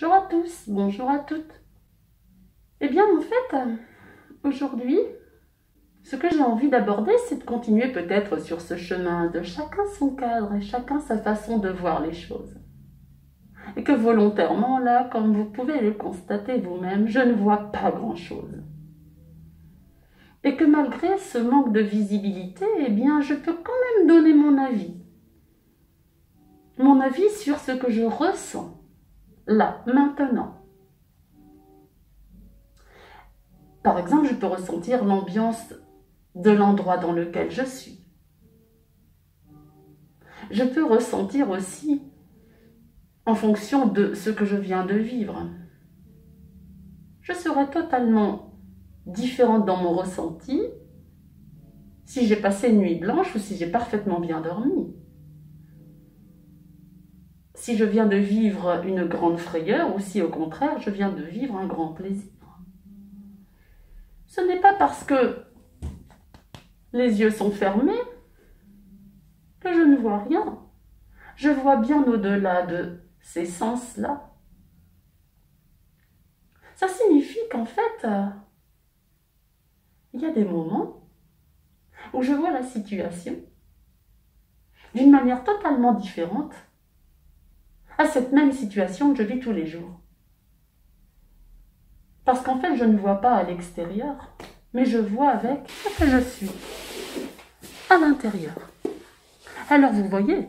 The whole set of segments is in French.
Bonjour à tous, bonjour à toutes. Eh bien, en fait, aujourd'hui, ce que j'ai envie d'aborder, c'est de continuer peut-être sur ce chemin de chacun son cadre et chacun sa façon de voir les choses. Et que volontairement, là, comme vous pouvez le constater vous-même, je ne vois pas grand-chose. Et que malgré ce manque de visibilité, eh bien, je peux quand même donner mon avis. Mon avis sur ce que je ressens, là, maintenant. Par exemple, je peux ressentir l'ambiance de l'endroit dans lequel je suis. Je peux ressentir aussi en fonction de ce que je viens de vivre. Je serai totalement différente dans mon ressenti si j'ai passé une nuit blanche ou si j'ai parfaitement bien dormi. Si je viens de vivre une grande frayeur ou si au contraire je viens de vivre un grand plaisir. Ce n'est pas parce que les yeux sont fermés que je ne vois rien. Je vois bien au-delà de ces sens-là. Ça signifie qu'en fait, il y a des moments où je vois la situation d'une manière totalement différente à cette même situation que je vis tous les jours. Parce qu'en fait, je ne vois pas à l'extérieur, mais je vois avec ce que je suis, à l'intérieur. Alors vous voyez,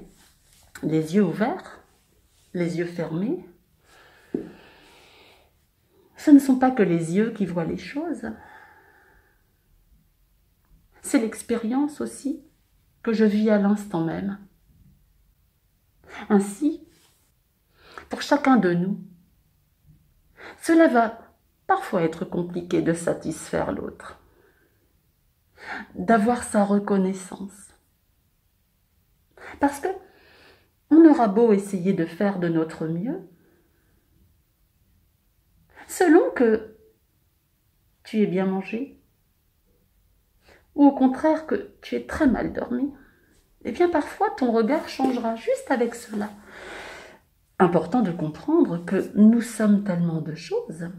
les yeux ouverts, les yeux fermés, ce ne sont pas que les yeux qui voient les choses. C'est l'expérience aussi que je vis à l'instant même. Ainsi, pour chacun de nous, cela va parfois être compliqué de satisfaire l'autre, d'avoir sa reconnaissance. Parce que on aura beau essayer de faire de notre mieux, selon que tu aies bien mangé, ou au contraire que tu aies très mal dormi, eh bien parfois ton regard changera juste avec cela. Important de comprendre que nous sommes tellement de choses,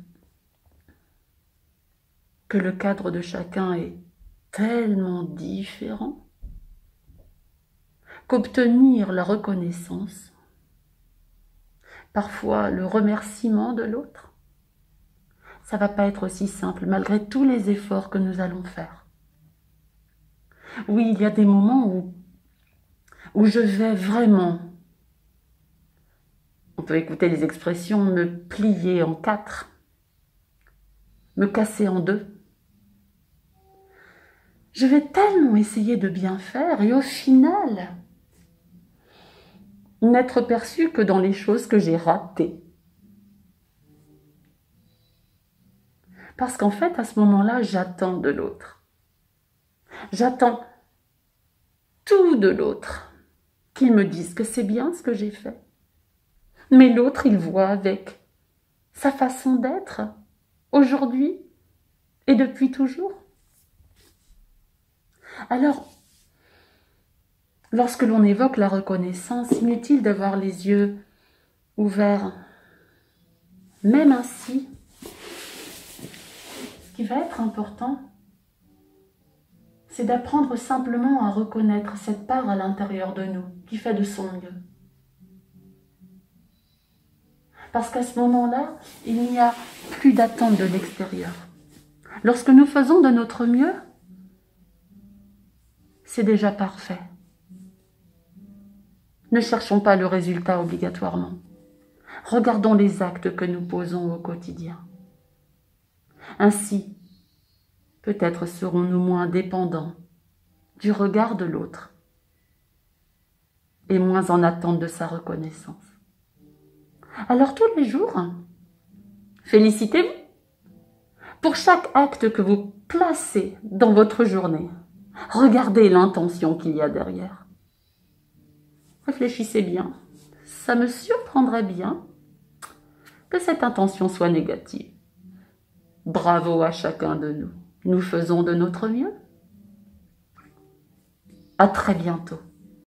que le cadre de chacun est tellement différent, qu'obtenir la reconnaissance, parfois le remerciement de l'autre, ça va pas être aussi simple malgré tous les efforts que nous allons faire. Oui, il y a des moments où je vais vraiment, on peut écouter les expressions, me plier en quatre, me casser en deux. Je vais tellement essayer de bien faire et au final, n'être perçue que dans les choses que j'ai ratées. Parce qu'en fait, à ce moment-là, j'attends de l'autre. J'attends tout de l'autre. Qu'il me dise que c'est bien ce que j'ai fait. Mais l'autre, il voit avec sa façon d'être, aujourd'hui et depuis toujours. Alors, lorsque l'on évoque la reconnaissance, inutile d'avoir les yeux ouverts. Même ainsi, ce qui va être important, c'est d'apprendre simplement à reconnaître cette part à l'intérieur de nous qui fait de son mieux. Parce qu'à ce moment-là, il n'y a plus d'attente de l'extérieur. Lorsque nous faisons de notre mieux, c'est déjà parfait. Ne cherchons pas le résultat obligatoirement. Regardons les actes que nous posons au quotidien. Ainsi, peut-être serons-nous moins dépendants du regard de l'autre et moins en attente de sa reconnaissance. Alors tous les jours, félicitez-vous pour chaque acte que vous placez dans votre journée. Regardez l'intention qu'il y a derrière. Réfléchissez bien. Ça me surprendrait bien que cette intention soit négative. Bravo à chacun de nous. Nous faisons de notre mieux. À très bientôt.